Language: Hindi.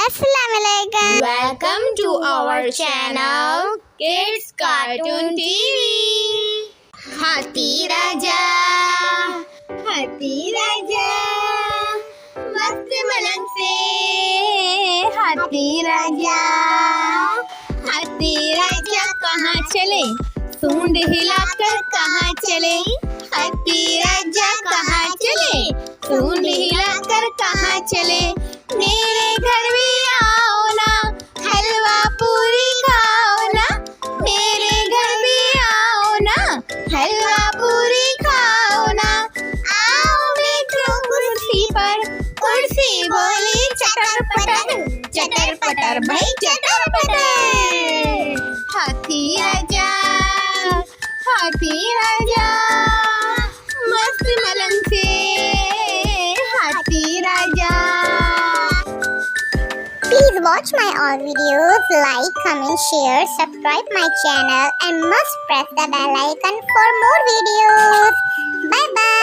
अस्सलाम वालेकुम। Welcome to our channel Kids Cartoon TV. हाथी राजा, हाथी राजा, मस्त मलंग से हाथी राजा। हाथी राजा कहाँ चले, सूंड हिलाकर कहाँ चले। हाथी राजा कहाँ चले, सूंड हिलाकर कहाँ चले। मेरे घर भी आओ ना, हलवा पूरी खाओ ना। मेरे घर भी आओ ना, हलवा पूरी खाओ ना। आओ बैठो कुर्सी पर, कुर्सी बोली चटर पटर भाई चटर पटर। हाथी राजा, हाथी राजा, मस्त मलंग से हाथी राजा। Please watch my all videos, like, comment, share, subscribe my channel and must press the bell icon for more videos. Bye bye.